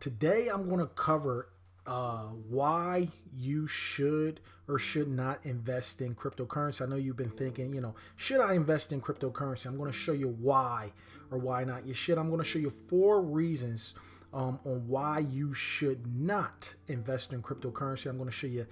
Today I'm going to cover why you should or should not invest in cryptocurrency. I know you've been thinking, should I invest in cryptocurrency? I'm going to show you why or why not you should. I'm going to show you 4 reasons on why you should not invest in cryptocurrency. I'm going to show you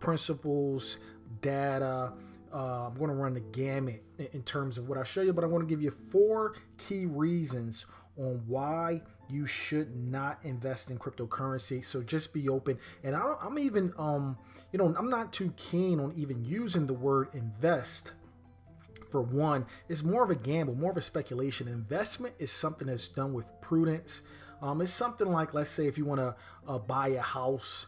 principles, data. I'm going to run the gamut in terms of what I show you, but I'm going to give you 4 key reasons on why you should not invest in cryptocurrency. So just be open. And I'm even, I'm not too keen on even using the word invest. For one, it's more of a gamble, more of a speculation. Investment is something that's done with prudence. It's something like, let's say, if you want to buy a house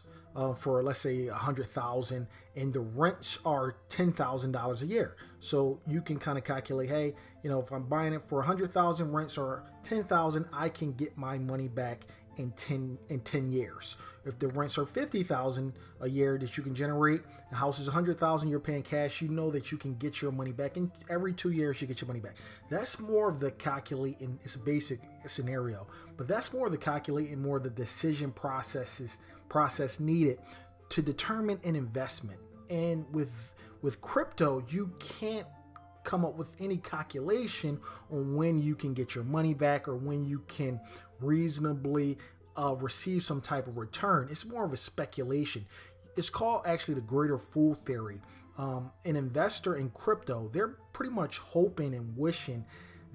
for, let's say, 100,000, and the rents are $10,000 a year. So you can kind of calculate, hey, if I'm buying it for 100,000, rents are 10,000, I can get my money back in 10 years. If the rents are 50,000 a year that you can generate, the house is 100,000, you're paying cash, you know that you can get your money back. And every 2 years you get your money back. That's more of the calculating. It's a basic scenario, but that's more of the calculating, more of the decision process needed to determine an investment. And with crypto, you can't come up with any calculation on when you can get your money back or when you can reasonably receive some type of return. It's more of a speculation. It's called actually the greater fool theory. An investor in crypto, they're pretty much hoping and wishing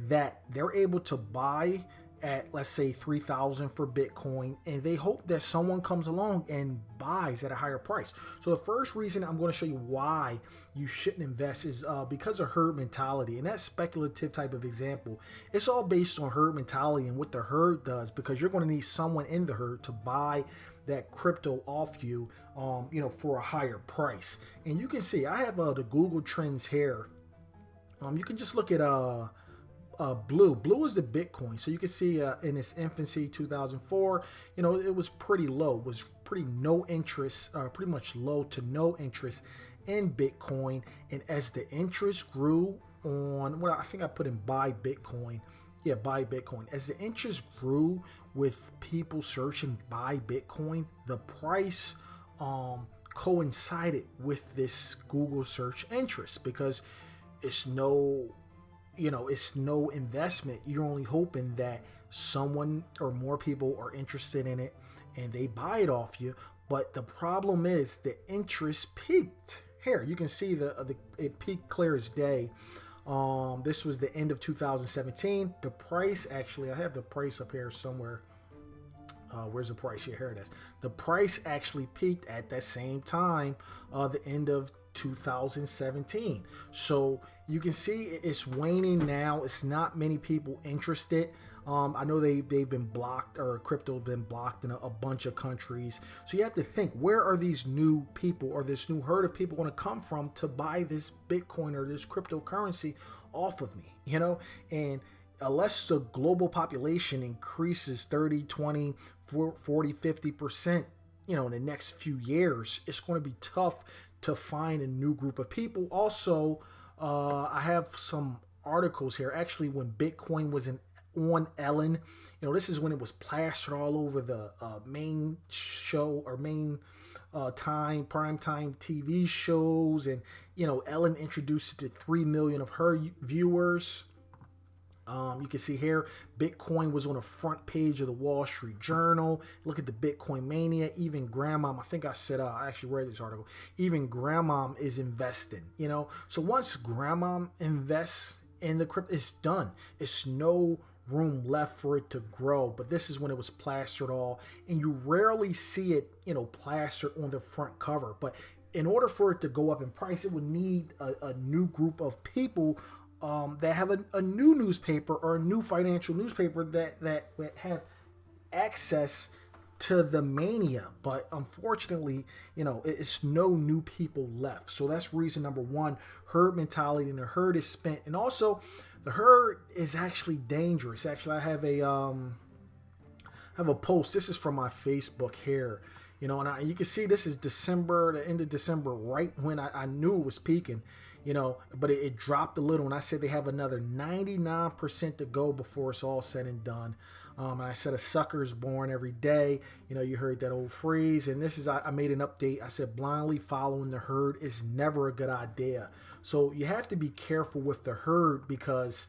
that they're able to buy at, let's say, 3,000 for Bitcoin, and they hope that someone comes along and buys at a higher price. So the first reason I'm going to show you why you shouldn't invest is because of herd mentality. And that speculative type of example, it's all based on herd mentality and what the herd does, because you're going to need someone in the herd to buy that crypto off you, for a higher price. And you can see I have the Google Trends here. You can just look at Blue is the Bitcoin. So you can see in its infancy, 2004, it was pretty low. It was pretty no interest, pretty much low to no interest in Bitcoin. And as the interest grew on, well, I think I put in buy Bitcoin. Yeah, buy Bitcoin. As the interest grew with people searching buy Bitcoin, the price coincided with this Google search interest, because it's no investment. You're only hoping that someone or more people are interested in it and they buy it off you. But the problem is the interest peaked. Here you can see it peaked clear as day. This was the end of 2017. The price, actually, I have the price up here somewhere. Where's the price? Here it is. The price actually peaked at that same time, the end of 2017. So you can see it's waning now. It's not many people interested. I know they've been blocked, or crypto's been blocked in a bunch of countries. So you have to think, where are these new people or this new herd of people going to come from to buy this Bitcoin or this cryptocurrency off of me? And unless the global population increases 30, 20, 40, 50%, in the next few years, it's going to be tough to find a new group of people. Also, I have some articles here. Actually, when Bitcoin was on Ellen, this is when it was plastered all over the main show or main primetime TV shows, and Ellen introduced it to 3 million of her viewers. You can see here, Bitcoin was on the front page of the Wall Street Journal. Look at the Bitcoin mania. Even grandmom, I think I said, I actually read this article, even grandmom is investing, So once grandmom invests in the crypto, it's done. It's no room left for it to grow. But this is when it was plastered all, and you rarely see it, plastered on the front cover. But in order for it to go up in price, it would need a new group of people that have a new newspaper or a new financial newspaper that have access to the mania. But unfortunately, it's no new people left. So that's reason number one: herd mentality, and the herd is spent. And also, the herd is actually dangerous. Actually, I have a post. This is from my Facebook here. And you can see this is December, the end of December, right when I knew it was peaking. but it dropped a little. And I said they have another 99% to go before it's all said and done. And I said a sucker is born every day. You heard that old phrase. And this is, I made an update. I said blindly following the herd is never a good idea. So you have to be careful with the herd because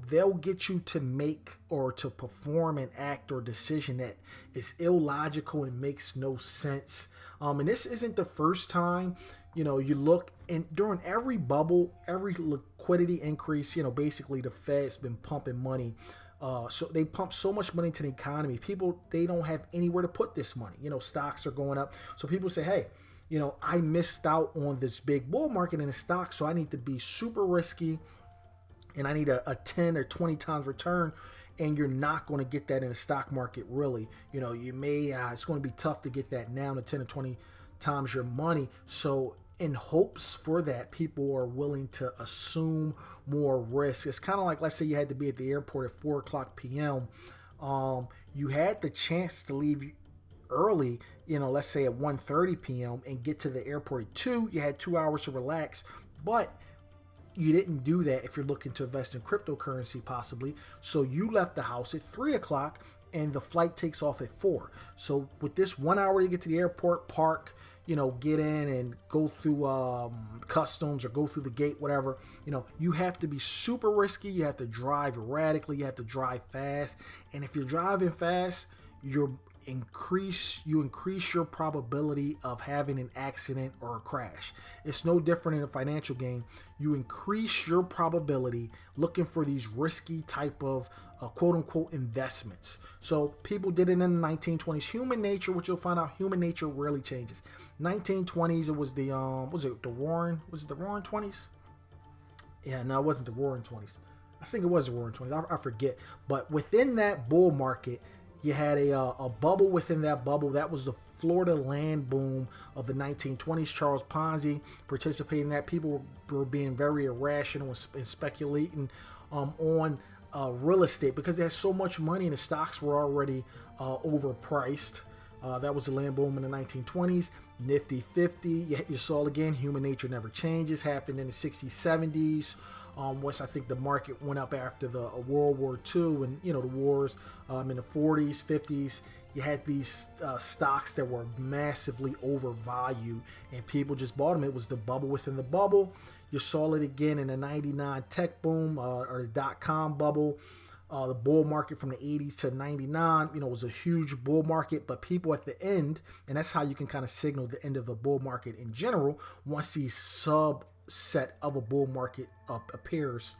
they'll get you to make or to perform an act or decision that is illogical and makes no sense. And this isn't the first time. You look and during every bubble, every liquidity increase, basically the Fed's been pumping money. So they pump so much money into the economy. People, they don't have anywhere to put this money. Stocks are going up. So people say, hey, I missed out on this big bull market in the stock, so I need to be super risky and I need a 10 or 20 times return. And you're not going to get that in the stock market, really. You may, it's going to be tough to get that now to 10 or 20 times your money. So in hopes for that, people are willing to assume more risk. It's kind of like, let's say you had to be at the airport at 4 o'clock p.m. You had the chance to leave early, let's say at 1:30 p.m. and get to the airport at 2. You had 2 hours to relax, but you didn't do that if you're looking to invest in cryptocurrency possibly. So you left the house at 3 o'clock and the flight takes off at 4. So with this 1 hour to get to the airport, park, get in and go through customs or go through the gate, whatever, you have to be super risky. You have to drive erratically. You have to drive fast. And if you're driving fast, you increase your probability of having an accident or a crash. It's no different in a financial game. You increase your probability looking for these risky type of quote unquote investments. So people did it in the 1920s. Human nature, which you'll find out, human nature rarely changes. 1920s, it was the the Roaring 20s? Yeah, no, it wasn't the Roaring 20s. I think it was the Roaring 20s. I forget. But within that bull market, you had a bubble within that bubble. That was the Florida land boom of the 1920s. Charles Ponzi participated in that. People were being very irrational and speculating on real estate because they had so much money and the stocks were already overpriced. That was the land boom in the 1920s. Nifty 50, you saw again, human nature never changes, happened in the 60s, 70s. Once I think the market went up after the World War II and, the wars in the 40s, 50s. You had these stocks that were massively overvalued and people just bought them. It was the bubble within the bubble. You saw it again in the 99 tech boom or the dot-com bubble. The bull market from the 80s to 99, was a huge bull market, but people at the end, and that's how you can kind of signal the end of the bull market in general, once these subset of a bull market appears,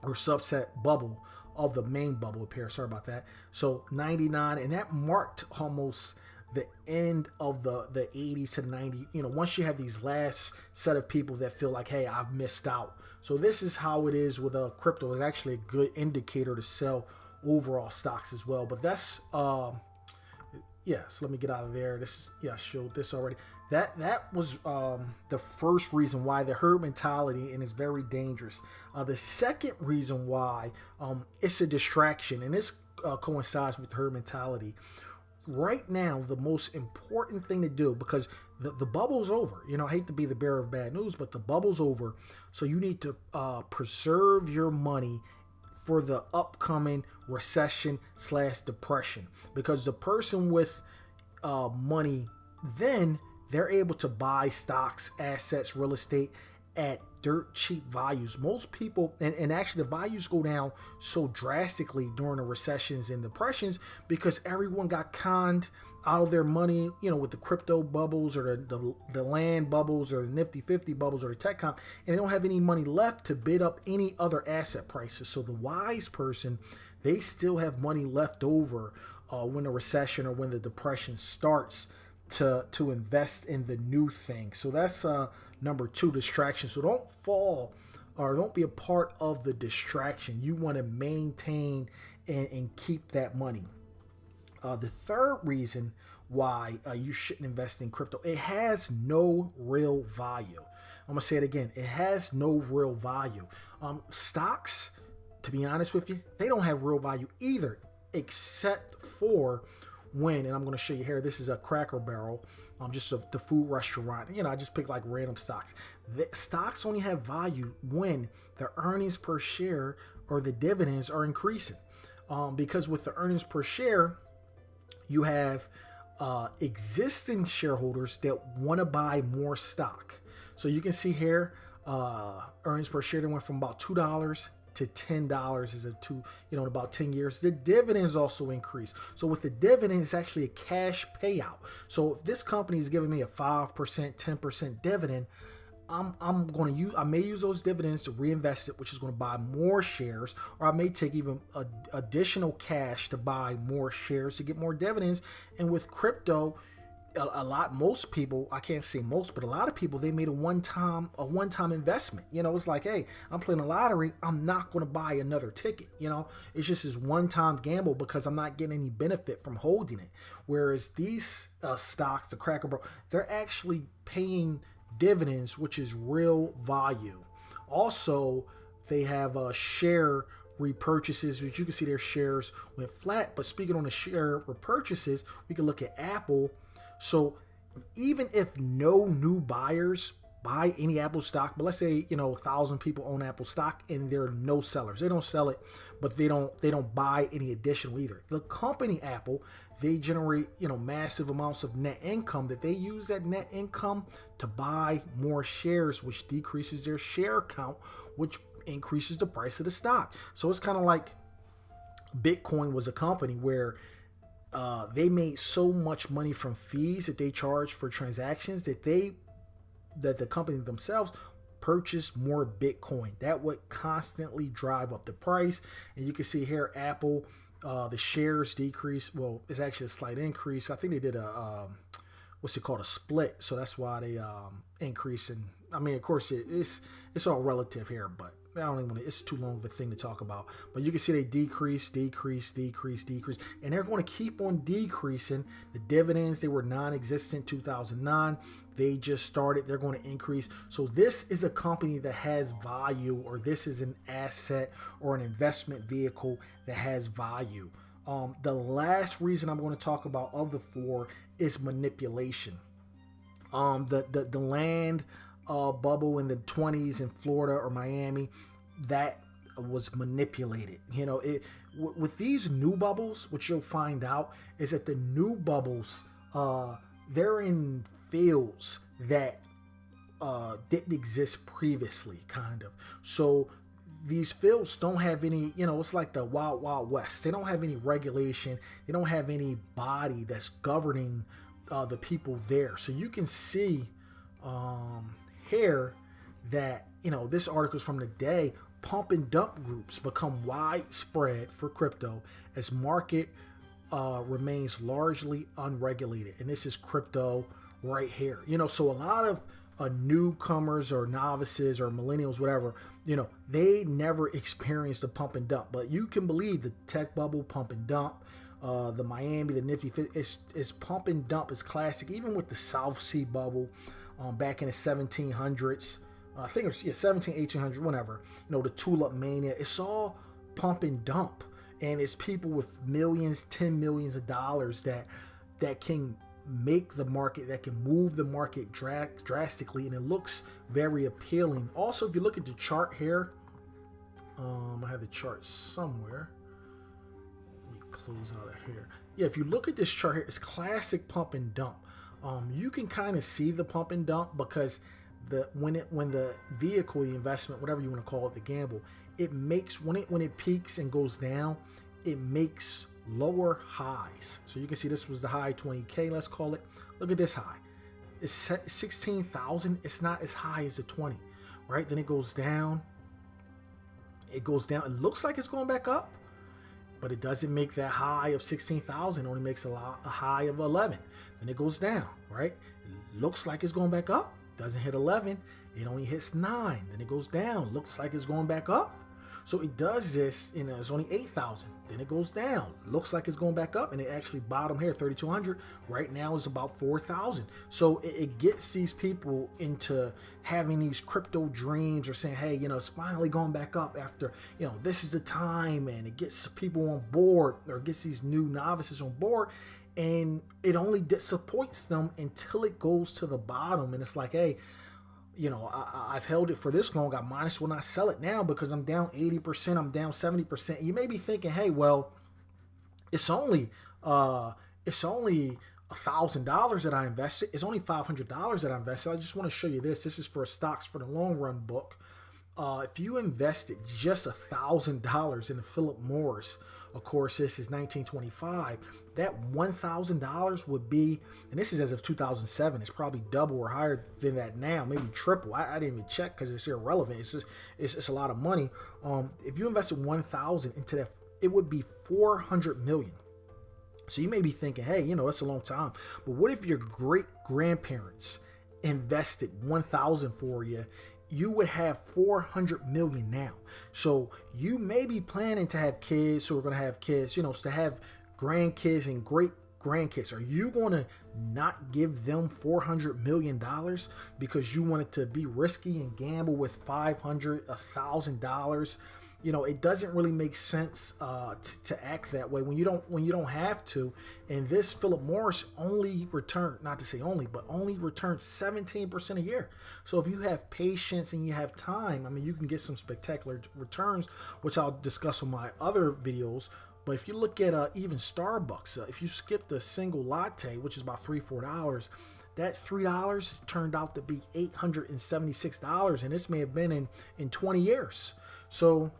or subset bubble of the main bubble appears. Sorry about that. So 99, and that marked almost the end of the 80s to 90. Once you have these last set of people that feel like, hey, I've missed out. So this is how it is with crypto. It's actually a good indicator to sell overall stocks as well. But that's so let me get out of there. I showed this already. That was the first reason why, the herd mentality, and it's very dangerous. The second reason why, it's a distraction, and this coincides with herd mentality. Right now, the most important thing to do, because the bubble's over. I hate to be the bearer of bad news, but the bubble's over. So you need to preserve your money for the upcoming recession / depression, because the person with money, then they're able to buy stocks, assets, real estate at dirt cheap values. Most people, and actually the values go down so drastically during the recessions and depressions because everyone got conned out of their money, with the crypto bubbles or the land bubbles or the Nifty 50 bubbles or the tech comp, and they don't have any money left to bid up any other asset prices. So the wise person, they still have money left over when the recession or when the depression starts to invest in the new thing. So that's number 2, distraction. So don't fall or don't be a part of the distraction. You want to maintain and keep that money. The third reason why you shouldn't invest in crypto, it has no real value. I'm going to say it again. It has no real value. Stocks, to be honest with you, they don't have real value either, except for when, and I'm going to show you here, this is a Cracker Barrel, just the food restaurant. You know, I just pick like random stocks. The stocks only have value when the earnings per share or the dividends are increasing. Because with the earnings per share, you have existing shareholders that want to buy more stock. So you can see here, earnings per share that went from about $2 to $10 is in about 10 years. The dividends also increase. So with the dividend, it's actually a cash payout. So if this company is giving me a 5%, 10% dividend, I may use those dividends to reinvest it, which is going to buy more shares, or I may take even additional cash to buy more shares to get more dividends. And with crypto, most people, I can't say most, but a lot of people, they made a one-time investment. You know, it's like, hey, I'm playing a lottery. I'm not going to buy another ticket. You know, it's just this one-time gamble because I'm not getting any benefit from holding it. Whereas these stocks, the Cracker Barrel, they're actually paying dividends, which is real value. Also, they have share repurchases, which you can see their shares went flat. But speaking on the share repurchases, we can look at Apple. So even if no new buyers buy any Apple stock, but let's say 1,000 people own Apple stock and there are no sellers, they don't sell it, but they don't buy any additional either. The company Apple, they generate massive amounts of net income that they use that net income to buy more shares, which decreases their share count, which increases the price of the stock. So it's kind of like Bitcoin was a company where they made so much money from fees that they charge for transactions that the company themselves purchase more Bitcoin. That would constantly drive up the price. And you can see here, Apple, the shares decrease. Well, it's actually a slight increase. I think they did a split. So that's why they increase. And I mean, of course, it's all relative here, but I don't even want to, it's too long of a thing to talk about. But you can see they decrease, and they're going to keep on decreasing. The dividends, they were non-existent 2009. They just started. They're going to increase. So this is a company that has value, or this is an asset or an investment vehicle that has value. The last reason I'm going to talk about of the four is manipulation. The land bubble in the 20s in Florida or Miami, that was manipulated. With these new bubbles, what you'll find out is that the new bubbles, they're in fields that didn't exist previously, kind of. So these fields don't have any, it's like the wild, wild west. They don't have any regulation. They don't have any body that's governing the people there. So you can see here that, this article is from the day. Pump and dump groups become widespread for crypto as market remains largely unregulated. And this is crypto right here. So a lot of newcomers or novices or millennials, whatever, they never experienced the pump and dump. But you can believe the tech bubble, pump and dump, the Miami, the Nifty, it's pump and dump is classic. Even with the South Sea bubble back in the 1700s, I think it was 1800, whatever. The tulip mania. It's all pump and dump, and it's people with millions, 10 millions of dollars that can make the market, that can move the market drastically, and it looks very appealing. Also, if you look at the chart here, I have the chart somewhere. Let me close out of here. Yeah, if you look at this chart here, it's classic pump and dump. You can kind of see the pump and dump because when the vehicle, the investment, whatever you want to call it, the gamble, it makes when it peaks and goes down, it makes lower highs. So you can see this was the high 20K, let's call it. Look at this high. It's 16,000. It's not as high as the 20, right? Then it goes down. It looks like it's going back up, but it doesn't make that high of 16,000. It only makes a high of 11. Then it goes down, right? It looks like it's going back up. Doesn't hit 11. It only hits 9. Then it goes down. Looks like it's going back up. So it does this, it's only 8,000. Then it goes down. Looks like it's going back up, and it actually bottom here, 3,200. Right now is about 4,000. So it gets these people into having these crypto dreams, or saying, hey, it's finally going back up after, this is the time, and it gets people on board, or gets these new novices on board. and it only disappoints them until it goes to the bottom. And it's like, hey, I've held it for this long. I might as well not sell it now because I'm down 80%, I'm down 70%. You may be thinking, hey, well, it's only $1,000 that I invested. It's only $500 that I invested. I just want to show you this. This is for a Stocks for the Long Run book. If you invested just $1,000 in the Philip Morris, of course, this is 1925, that $1,000 would be, and this is as of 2007, it's probably double or higher than that now, maybe triple. I didn't even check because it's irrelevant. It's a lot of money. If you invested 1,000 into that, it would be 400 million. So you may be thinking, hey, that's a long time. But what if your great grandparents invested 1,000 for you? You would have 400 million now. So you may be planning to have kids who are going to have kids, to have grandkids and great grandkids. Are you going to not give them $400 million because you wanted to be risky and gamble with $500, $1,000? It doesn't really make sense to act that way when you don't have to. And this Philip Morris only returned, not to say only, but only returned 17% a year. So if you have patience and you have time, you can get some spectacular returns, which I'll discuss on my other videos. But if you look at even Starbucks, if you skip the single latte, which is about $3-4, that $3 turned out to be $876, and this may have been in 20 years. So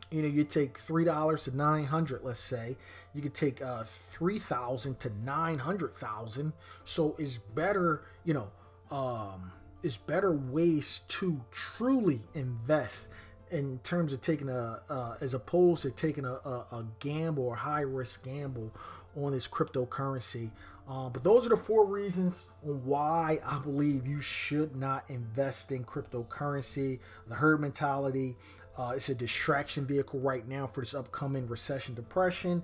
you take $3 to 900, let's say. You could take 3,000 to 900,000. So it's better, it's better ways to truly invest in terms of taking as opposed to taking a gamble or high risk gamble on this cryptocurrency. But those are the 4 reasons why I believe you should not invest in cryptocurrency. The herd mentality. It's a distraction vehicle right now for this upcoming recession, depression.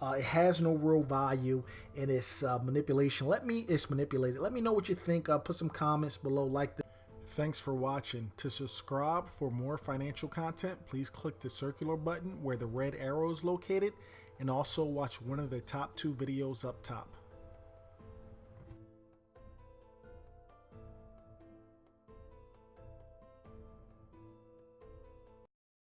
It has no real value, and it's manipulation. It's manipulated. Let me know what you think. Put some comments below. Thanks for watching. To subscribe for more financial content, please click the circular button where the red arrow is located, and also watch one of the top 2 videos up top.